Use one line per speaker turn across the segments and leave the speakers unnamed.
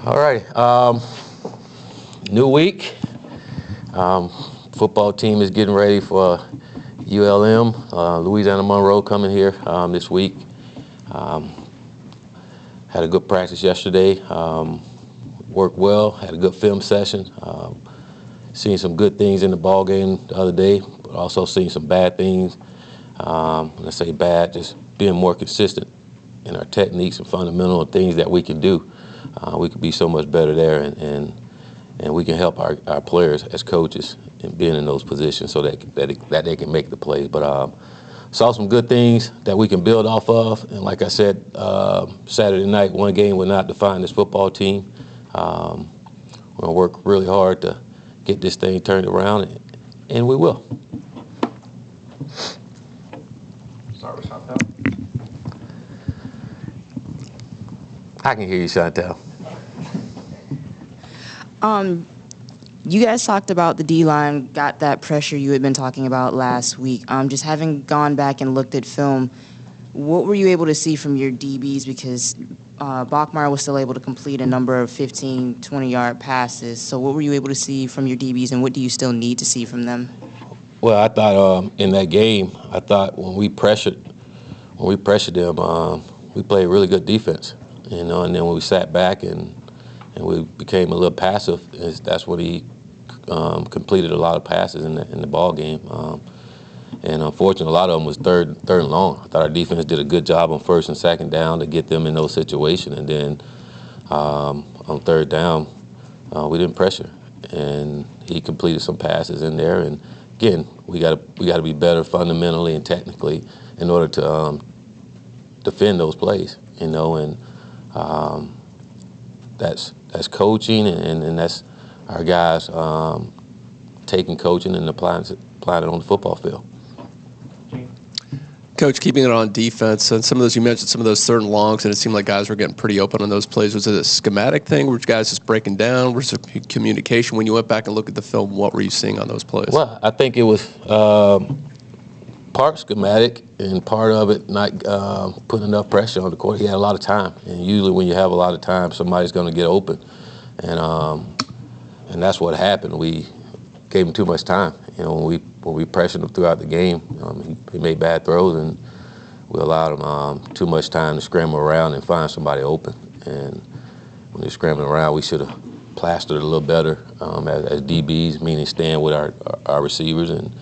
All right. New week. Football team is getting ready for ULM. Louisiana Monroe coming here this week. Had a good practice yesterday. Worked well. Had a good film session. Seen some good things in the ball game the other day, but also seen some bad things. When I say bad, just being more consistent in our techniques and fundamental things that we can do. We could be so much better there, and we can help our players as coaches in being in those positions so that they can make the plays. But saw some good things that we can build off of, and like I said, Saturday night, one game will not define this football team. We're gonna work really hard to get this thing turned around, and we will.
Start with Chantel.
I can hear you, Chantel.
You guys talked about the D-line, got that pressure you had been talking about last week. Just having gone back and looked at film, what were you able to see from your DBs? Because Bachmeier was still able to complete a number of 15, 20-yard passes. So what were you able to see from your DBs, and what do you still need to see from them?
Well, I thought in that game, I thought when we pressured them, we played really good defense, you know. And then when we sat back and we became a little passive, that's when he completed a lot of passes in the ball game. And unfortunately, a lot of them was third and long. I thought our defense did a good job on first and second down to get them in those situations. And then on third down, we didn't pressure, and he completed some passes in there. And again, we got to be better fundamentally and technically in order to defend those plays, you know. And that's coaching, and that's our guys taking coaching and applying it on the football field.
Coach, keeping it on defense, and some of those, you mentioned some of those third and longs, and it seemed like guys were getting pretty open on those plays. Was it a schematic thing? Were guys just breaking down? Was it communication? When you went back and looked at the film, what were you seeing on those plays?
Well, I think it was part schematic and part of it not putting enough pressure on the court. He had a lot of time, and usually when you have a lot of time, somebody's going to get open, and that's what happened. We gave him too much time. You know, when we pressured him throughout the game, he made bad throws, and we allowed him too much time to scramble around and find somebody open. And when they're scrambling around, we should have plastered it a little better as DBs, meaning staying with our receivers, and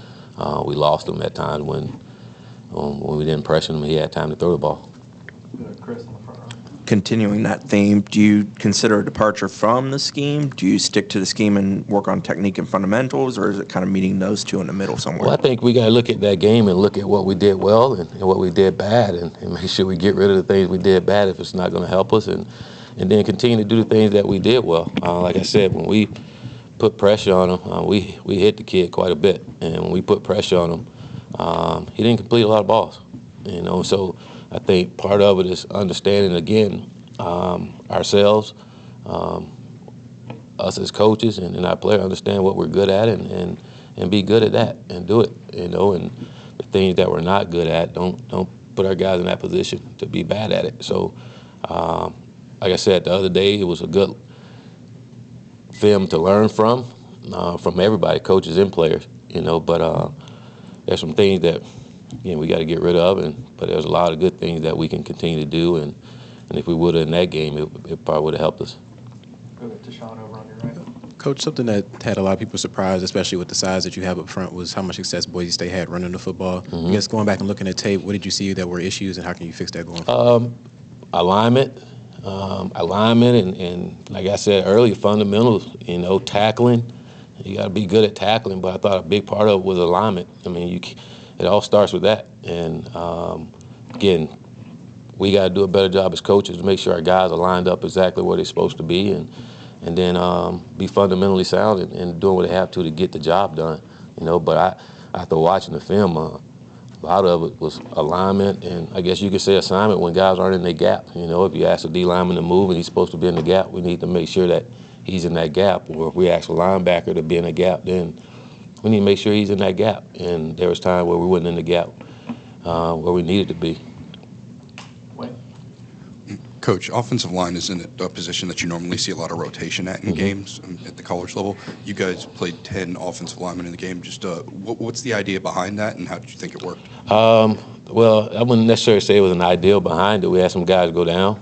we lost him at times when we didn't pressure him. He had time to throw the ball.
Chris on the front row.
Continuing that theme, do you consider a departure from the scheme? Do you stick to the scheme and work on technique and fundamentals, or is it kind of meeting those two in the middle somewhere?
Well, I think we got to look at that game and look at what we did well and what we did bad, and make sure we get rid of the things we did bad if it's not going to help us, and then continue to do the things that we did well. Like I said, when we put pressure on him, we hit the kid quite a bit, and when we put pressure on him, he didn't complete a lot of balls, you know. So I think part of it is understanding, again, ourselves, us as coaches, and our player understand what we're good at, and be good at that and do it, you know. And the things that we're not good at, don't put our guys in that position to be bad at it. So, like I said the other day, it was a good film to learn from everybody, coaches and players, you know. But there's some things that, again, we got to get rid of, but there's a lot of good things that we can continue to do, and if we would have in that game, it probably would have helped us.
Go to Sean over on your right.
Coach, something that had a lot of people surprised, especially with the size that you have up front, was how much success Boise State had running the football. I guess going back and looking at tape, what did you see that were issues, and how can you fix that going forward?
Alignment, and like I said earlier, fundamentals, you know, tackling. You got to be good at tackling, but I thought a big part of it was alignment. I mean, it all starts with that. And again, we got to do a better job as coaches to make sure our guys are lined up exactly where they're supposed to be, and then be fundamentally sound and doing what they have to get the job done. You know, but after watching the film, a lot of it was alignment, and I guess you could say assignment when guys aren't in their gap. You know, if you ask a D lineman to move and he's supposed to be in the gap, we need to make sure that he's in that gap. Or if we ask a linebacker to be in a gap, then we need to make sure he's in that gap. And there was time where we weren't in the gap where we needed to be.
Coach, offensive line isn't a position that you normally see a lot of rotation at in games at the college level. You guys played 10 offensive linemen in the game. Just what's the idea behind that, and how did you think it worked?
Well, I wouldn't necessarily say it was an ideal behind it. We had some guys go down.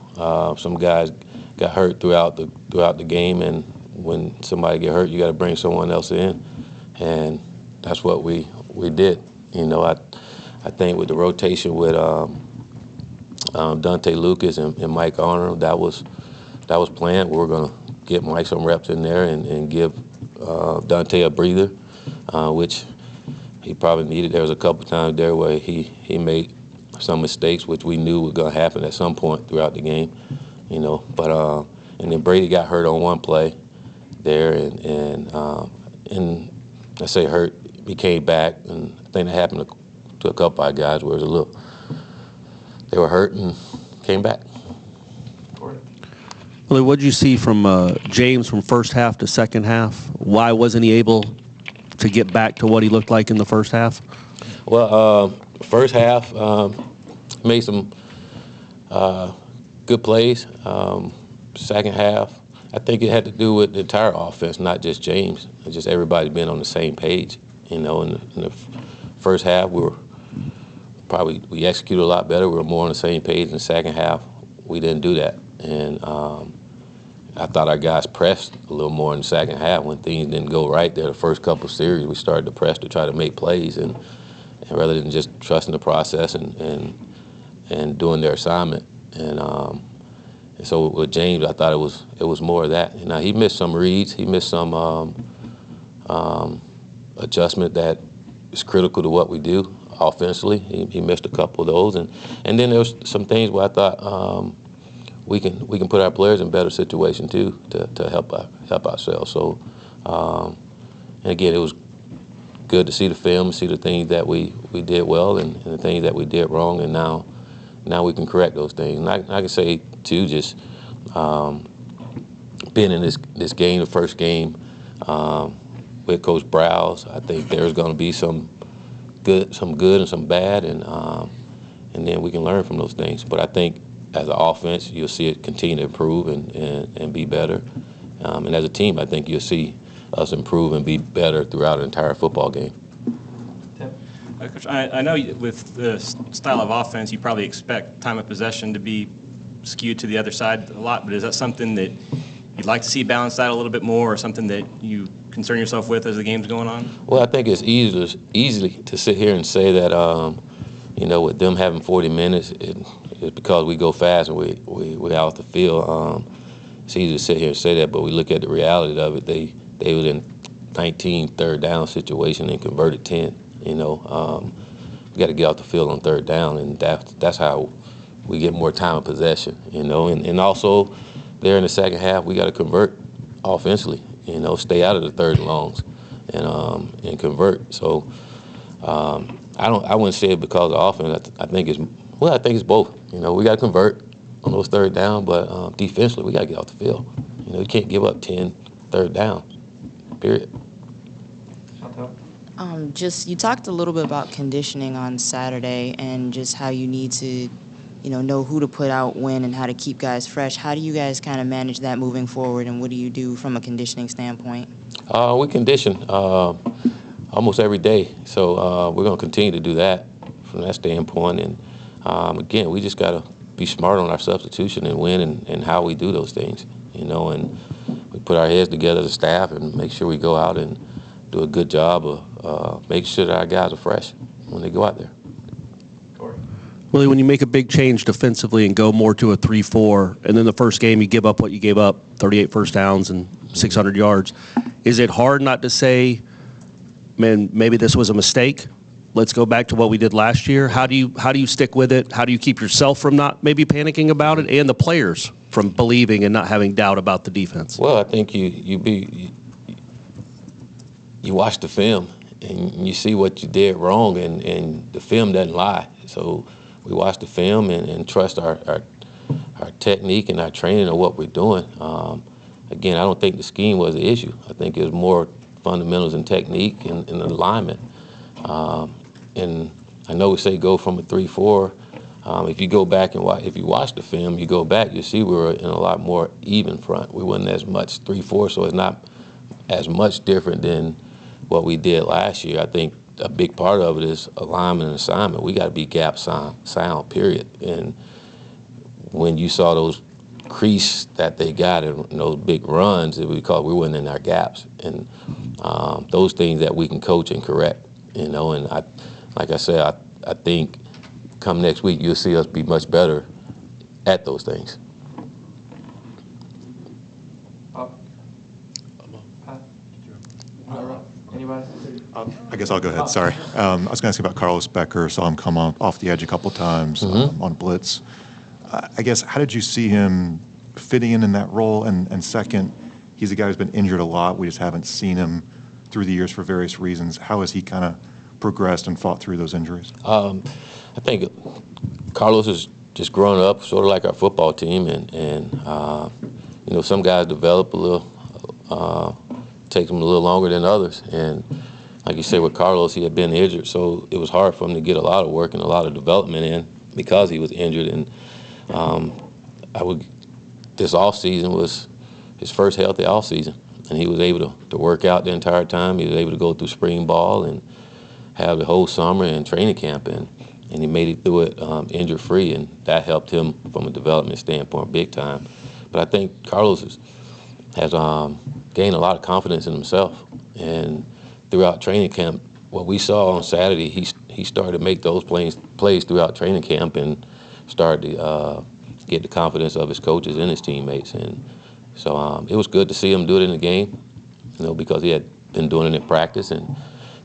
Some guys got hurt throughout the game, and when somebody get hurt, you got to bring someone else in, and that's what we did. You know, I think with the rotation with Dante Lucas and Mike Arnold, that was planned. We were going to get Mike some reps in there and give Dante a breather, which he probably needed. There was a couple times there where he made some mistakes, which we knew were going to happen at some point throughout the game. You know, but and then Brady got hurt on one play there, and I say hurt, he came back, and I think that happened to a couple of guys where it was they were hurt and came back.
Willie, what did you see from James from first half to second half? Why wasn't he able to get back to what he looked like in the first half?
Well, first half made some good plays. Second half, I think it had to do with the entire offense, not just James. It's just everybody being on the same page. You know, in the first half, we executed a lot better. We were more on the same page. In the second half, we didn't do that. And I thought our guys pressed a little more in the second half when things didn't go right there. The first couple of series, we started to press to try to make plays, and rather than just trusting the process and doing their assignment. And so with James, I thought it was more of that. You know, he missed some reads. He missed some adjustment that is critical to what we do offensively. He missed a couple of those, and then there was some things where I thought we can put our players in better situation too to help ourselves. So, and again, it was good to see the film, see the things that we did well and the things that we did wrong, and now we can correct those things. And I can say too, just being in this game, the first game with Coach Browse, I think there's going to be some good and some bad, and then we can learn from those things. But I think as an offense, you'll see it continue to improve and be better. And as a team, I think you'll see us improve and be better throughout an entire football game.
Coach, I know with the style of offense, you probably expect time of possession to be skewed to the other side a lot, but is that something that you'd like to see balanced out a little bit more, or something that you concern yourself with as the game's going on? Well,
I think it's easy to sit here and say that, you know, with them having 40 minutes, it's because we go fast and we're out the field. It's easy to sit here and say that, but we look at the reality of it. They was in 19 third down situation and converted 10. You know, we got to get off the field on third down, and that's how we get more time of possession. You know, and also there in the second half, we got to convert offensively. You know, stay out of the third and longs and convert. So I wouldn't say it because of offense. I think it's both. You know, we got to convert on those third down, but defensively we got to get off the field. You know, you can't give up 10 third down. Period.
Just you talked a little bit about conditioning on Saturday and just how you need to, know who to put out when and how to keep guys fresh. How do you guys kind of manage that moving forward, and what do you do from a conditioning standpoint?
We condition almost every day, so we're going to continue to do that from that standpoint. And again, we just got to be smart on our substitution and when and how we do those things, and we put our heads together as a staff and make sure we go out and do a good job of making sure that our guys are fresh when they go out there.
Willie, when you make a big change defensively and go more to a 3-4, and then the first game you give up what you gave up, 38 first downs and 600 yards, is it hard not to say, man, maybe this was a mistake? Let's go back to what we did last year. How do you stick with it? How do you keep yourself from not maybe panicking about it, and the players from believing and not having doubt about the defense?
Well, I think you watch the film and you see what you did wrong, and the film doesn't lie. So we watch the film and trust our technique and our training of what we're doing. Again, I don't think the scheme was the issue. I think it was more fundamentals and technique and alignment. And I know we say go from a 3-4. If you go back and if you watch the film, you go back, you see we were in a lot more even front. We wasn't as much 3-4, so it's not as much different than what we did last year. I think a big part of it is alignment and assignment. We got to be gap sound, period. And when you saw those crease that they got in those big runs, we weren't in our gaps, and those things that we can coach and correct. And like I said, I think come next week you'll see us be much better at those things.
Anybody?
I guess I'll go ahead. Sorry. I was going to ask about Carlos Becker. Saw him come off the edge a couple times on blitz. I guess, how did you see him fitting in that role? And second, he's a guy who's been injured a lot. We just haven't seen him through the years for various reasons. How has he kind of progressed and fought through those injuries?
I think Carlos has just grown up, sort of like our football team, and some guys develop a little, takes them a little longer than others. And like you said, with Carlos, he had been injured, so it was hard for him to get a lot of work and a lot of development in because he was injured. And this off season was his first healthy off season, and he was able to work out the entire time. He was able to go through spring ball and have the whole summer and training camp, and he made it through it injury free, and that helped him from a development standpoint big time. But I think Carlos has gained a lot of confidence in himself, and throughout training camp, what we saw on Saturday, he started to make those plays throughout training camp and started to get the confidence of his coaches and his teammates. And so it was good to see him do it in the game, because he had been doing it in practice, and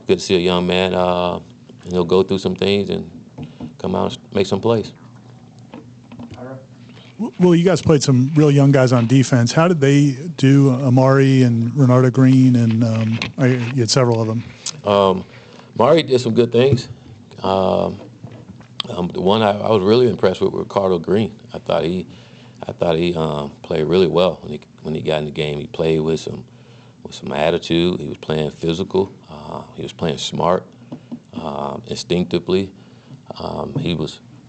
good to see a young man go through some things and come out and make some plays.
Well, you guys played some real young guys on defense. How did they do, Amari and Renardo Green, and you had several of them?
Amari did some good things. The one I was really impressed with was Ricardo Green. I thought he played really well when he got in the game. He played with some attitude. He was playing physical. He was playing smart, instinctively.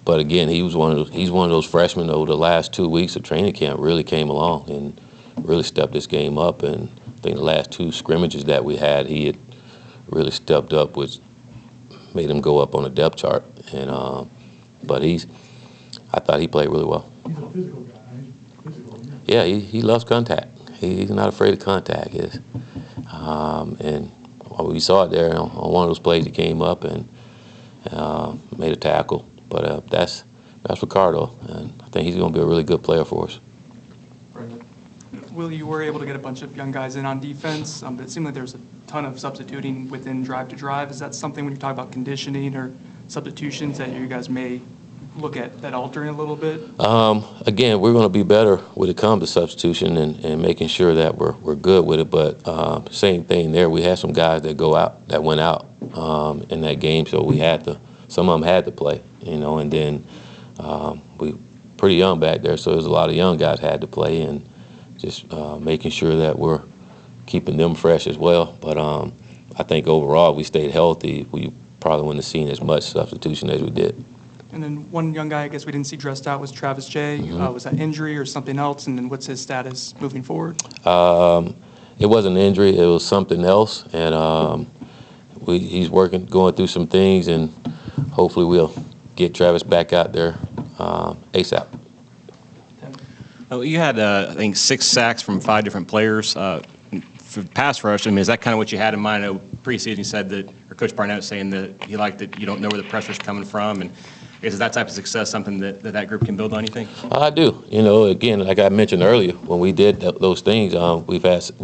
But again, he's one of those freshmen over the last 2 weeks of training camp really came along and really stepped this game up. And I think the last 2 scrimmages that we had, he had really stepped up, which made him go up on the depth chart. And but I thought he played really well.
He's a physical guy. Physical.
Yeah, he loves contact. He's not afraid of contact. And we saw it there on one of those plays. He came up and made a tackle. But that's Ricardo, and I think he's going to be a really good player for us.
Will, you were able to get a bunch of young guys in on defense, but it seemed like there was a ton of substituting within drive to drive. Is that something when you talk about conditioning or substitutions that you guys may look at that altering a little bit?
Again, we're going to be better when it comes to substitution and making sure that we're good with it. But same thing there. We had some guys that went out in that game, so some of them had to play. And then we pretty young back there, so there's a lot of young guys had to play, and just making sure that we're keeping them fresh as well. But I think overall we stayed healthy. We probably wouldn't have seen as much substitution as we did.
And then one young guy I guess we didn't see dressed out was Travis J.
Mm-hmm.
Was that injury or something else? And then what's his status moving forward?
It wasn't an injury. It was something else, and he's going through some things, and hopefully we'll get Travis back out there ASAP.
You had, I think, 6 sacks from 5 different players. For pass rush, is that kind of what you had in mind? I know preseason you said that, or Coach Barnett saying that he liked that you don't know where the pressure's coming from, and I guess is that type of success something that group can build on, you think? I
do. Again, like I mentioned earlier, when we did those things, we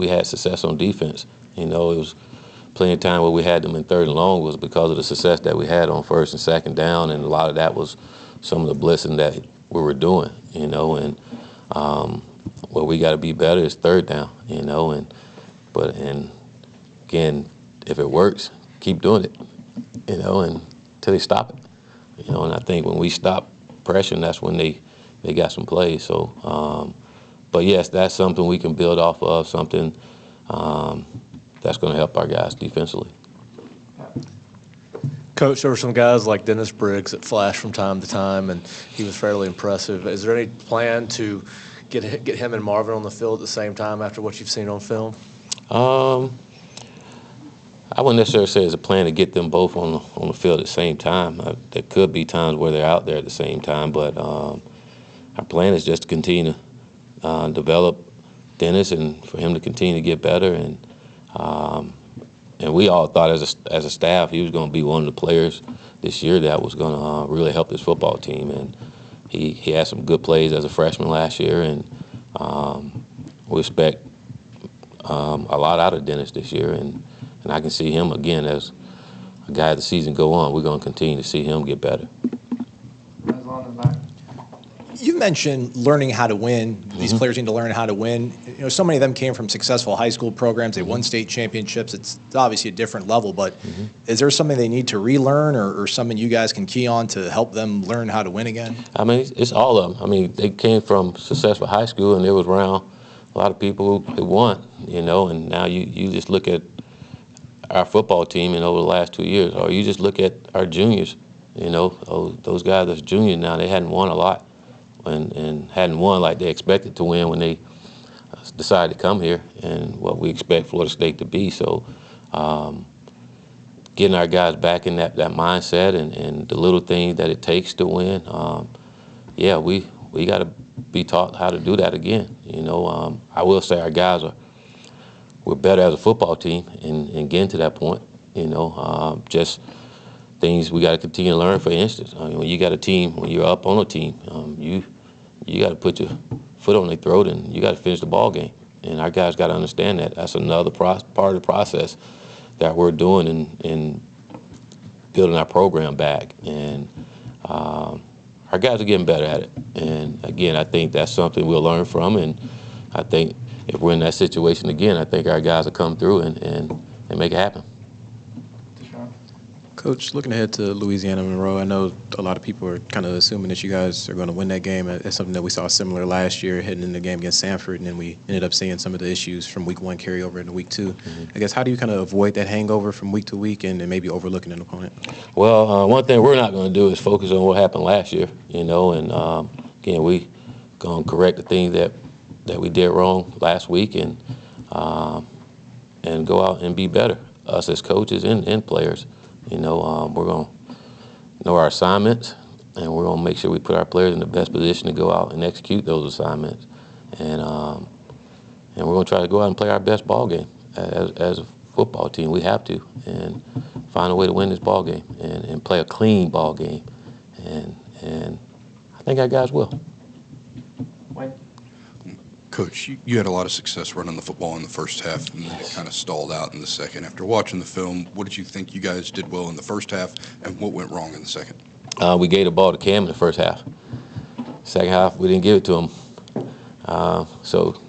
had success on defense. It was plenty of time where we had them in 3rd and long was because of the success that we had on 1st and 2nd down, and a lot of that was some of the blitzing that we were doing, and where we got to be better is 3rd down, and again, if it works, keep doing it, until they stop it, and I think when we stop pressure, that's when they got some plays. So, but yes, that's something we can build off of, something that's going to help our guys defensively.
Coach, there were some guys like Dennis Briggs that flashed from time to time, and he was fairly impressive. Is there any plan to get him and Marvin on the field at the same time after what you've seen on film?
I wouldn't necessarily say it's a plan to get them both on the field at the same time. There could be times where they're out there at the same time, but our plan is just to continue to develop Dennis and for him to continue to get better. And we all thought as a staff he was going to be one of the players this year that was going to really help this football team. And he had some good plays as a freshman last year, and we expect a lot out of Dennis this year. And I can see him again as a guy as the season go on. We're going to continue to see him get better.
You mentioned learning how to win. These players need to learn how to win. You know, so many of them came from successful high school programs. They won state championships. It's obviously a different level, but is there something they need to relearn or something you guys can key on to help them learn how to win again?
I mean, it's all of them. I mean, they came from successful high school, and there was around a lot of people who won, you know, and now you just look at our football team and over the last 2 years, or you just look at our juniors, you know, those guys that's juniors now, they hadn't won a lot. And hadn't won like they expected to win when they decided to come here, and what we expect Florida State to be. So getting our guys back in that mindset and the little things that it takes to win, yeah, we got to be taught how to do that again. You know, I will say our guys we're better as a football team and getting to that point. You know, just things we got to continue to learn. For instance, I mean, when you got a team, when you're up on a team, you got to put your foot on their throat and you got to finish the ball game. And our guys got to understand that. That's another part of the process that we're doing in building our program back. And our guys are getting better at it. And again, I think that's something we'll learn from. And I think if we're in that situation again, I think our guys will come through and make it happen.
Coach, looking ahead to Louisiana Monroe, I know a lot of people are kind of assuming that you guys are going to win that game. That's something that we saw similar last year heading in the game against Sanford, and then we ended up seeing some of the issues from week one carry over into week two. I guess, how do you kind of avoid that hangover from week to week and maybe overlooking an opponent?
Well, one thing we're not going to do is focus on what happened last year, you know, and again, we going to correct the things that we did wrong last week and go out and be better, us as coaches and players. You know, we're going to know our assignments, and we're going to make sure we put our players in the best position to go out and execute those assignments. And we're going to try to go out and play our best ball game as a football team. We have to, and find a way to win this ball game and play a clean ball game. And I think our guys will.
Wayne?
Coach, you had a lot of success running the football in the first half, and then it kind of stalled out in the second. After watching the film, what did you think you guys did well in the first half, and what went wrong in the second?
We gave the ball to Cam in the first half. Second half, we didn't give it to him. So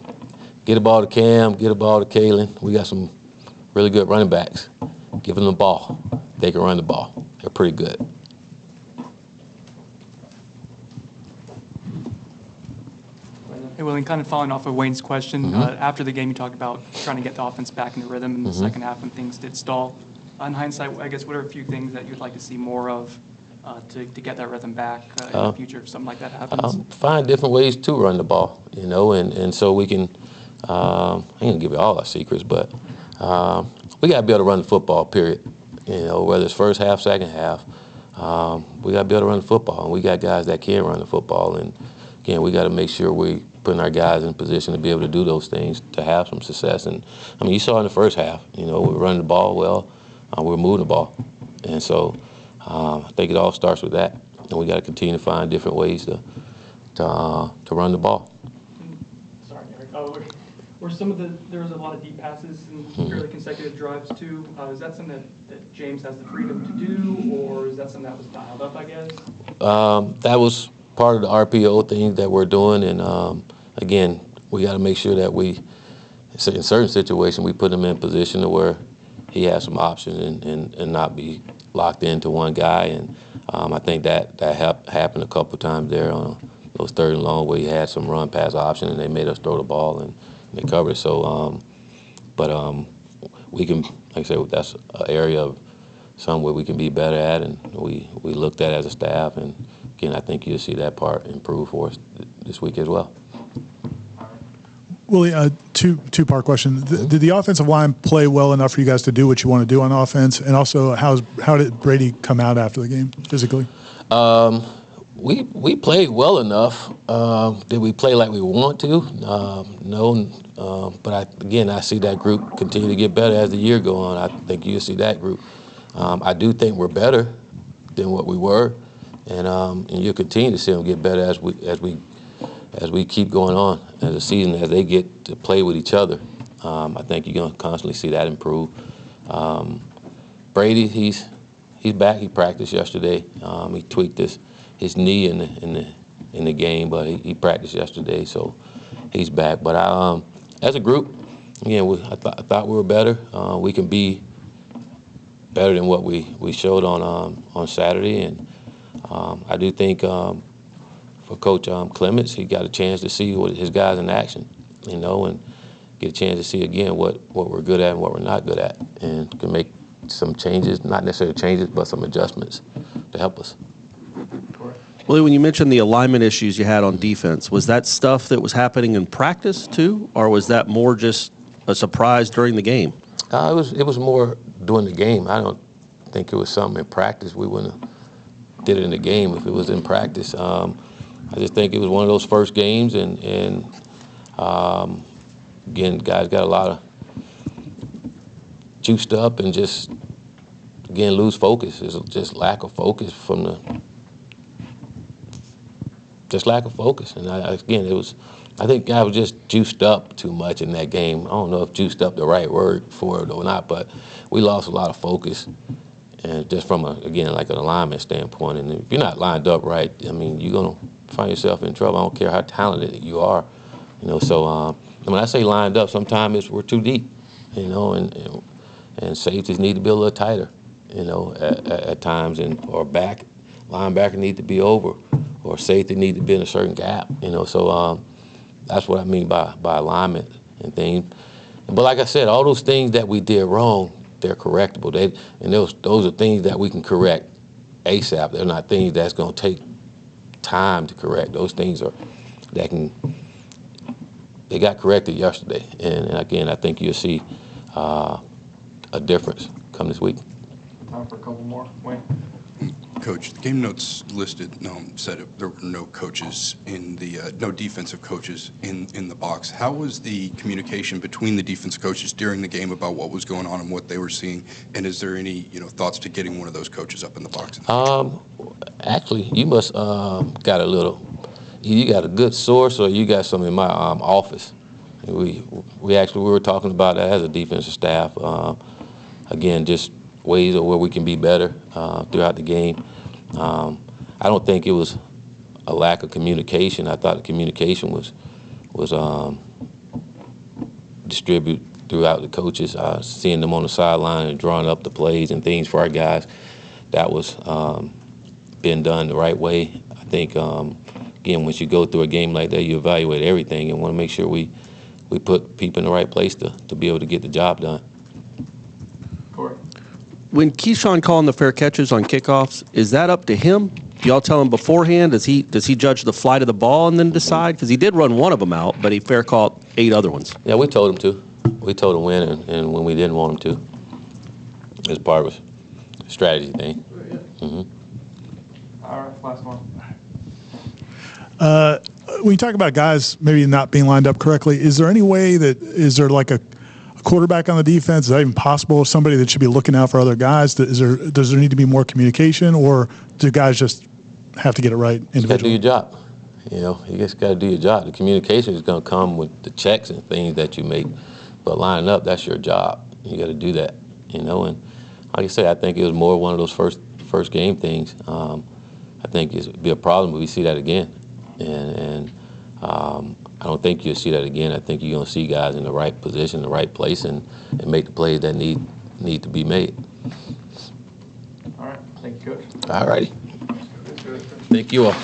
get the ball to Cam, get the ball to Kalen. We got some really good running backs. Give them the ball. They can run the ball. They're pretty good.
Hey, Willie, kind of following off of Wayne's question, after the game you talked about trying to get the offense back into rhythm in the second half when things did stall. In hindsight, I guess, what are a few things that you'd like to see more of to get that rhythm back in the future if something like that happens?
Find different ways to run the ball, you know, and so we can, I ain't going to give you all our secrets, but we got to be able to run the football, period. You know, whether it's first half, second half, we got to be able to run the football, and we got guys that can run the football. And again, we got to make sure we putting our guys in position to be able to do those things, to have some success. And I mean, you saw in the first half, you know, we were running the ball well, we were moving the ball. And so I think it all starts with that. And we got to continue to find different ways to run the ball.
Sorry, Eric. Were some of there was a lot of deep passes and fairly consecutive drives too. Is that something that James has the freedom to do, or is that something that was dialed up, I guess?
That was part of the RPO thing that we're doing. And again, we got to make sure that we, in certain situations, we put him in a position to where he has some options and not be locked into one guy. And I think that happened a couple of times there on those third and long where he had some run pass option and they made us throw the ball and they covered. So, we can, like I said, that's an area of somewhere we can be better at, and we looked at as a staff. And again, I think you'll see that part improve for us this week as well.
Willie, two-part question. Did the offensive line play well enough for you guys to do what you want to do on offense? And also, how did Brady come out after the game physically?
We played well enough. Did we play like we want to? No. But I see that group continue to get better as the year goes on. I think you'll see that group. I do think we're better than what we were, and you'll continue to see them get better as we keep going on as a season, as they get to play with each other. I think you're going to constantly see that improve. Brady, he's back. He practiced yesterday. He tweaked his knee in the game, but he practiced yesterday, so he's back. But as a group, again, I thought we were better. We can be better than what we showed on Saturday, and I do think for Coach Clements, he got a chance to see his guys in action, and get a chance to see again what we're good at and what we're not good at, and can make some changes, not necessarily changes, but some adjustments to help us.
Willie, when you mentioned the alignment issues you had on defense, was that stuff that was happening in practice too, or was that more just a surprise during the game?
It was more during the game. I don't think it was something in practice. We wouldn't have did it in the game if it was in practice. I just think it was one of those first games, and again, guys got a lot of juiced up and just, again, lose focus. It's just lack of focus lack of focus. And I think I was just juiced up too much in that game. I don't know if juiced up the right word for it or not, but we lost a lot of focus. And just from, like an alignment standpoint. And if you're not lined up right, I mean, you're going to find yourself in trouble. I don't care how talented you are. So when I say lined up, sometimes we're too deep, and safeties need to be a little tighter, at times, or linebacker need to be over, or safety need to be in a certain gap, So that's what I mean by alignment and things. But like I said, all those things that we did wrong, they're correctable. Those are things that we can correct ASAP. They're not things that's going to take time to correct. Those things they got corrected yesterday. And again, I think you'll see a difference come this week.
Time for a couple more. Wayne?
Coach, the game notes listed said there were no coaches no defensive coaches in the box. How was the communication between the defensive coaches during the game about what was going on and what they were seeing? And is there any thoughts to getting one of those coaches up in the box?
Actually, you must got a little. You got a good source, or you got some in my office. We were talking about that as a defensive staff. Again, just ways of where we can be better throughout the game. I don't think it was a lack of communication. I thought the communication was distributed throughout the coaches, seeing them on the sideline and drawing up the plays and things for our guys. That was being done the right way. I think, again, once you go through a game like that, you evaluate everything and want to make sure we put people in the right place to be able to get the job done.
When Keyshawn calling the fair catches on kickoffs, is that up to him? Do y'all tell him beforehand? Does he judge the flight of the ball and then decide? Because he did run one of them out, but he fair caught 8 other ones.
Yeah, we told him to. We told him when and when we didn't want him to. As part of a strategy thing.
All right, last one.
When you talk about guys maybe not being lined up correctly, is there any way is there like a quarterback on the defense? Is that even possible? Somebody that should be looking out for other guys? Does there need to be more communication, or do guys just have to get it right individually?
You got to do your job. You just got to do your job. The communication is going to come with the checks and things that you make, but lining up, that's your job. You got to do that. And like I said, I think it was more one of those first game things. I think it'd be a problem if we see that again, and I don't think you'll see that again. I think you're going to see guys in the right position, the right place, and make the plays that need to be made.
All right. Thank you, Coach.
All righty. Thank you all.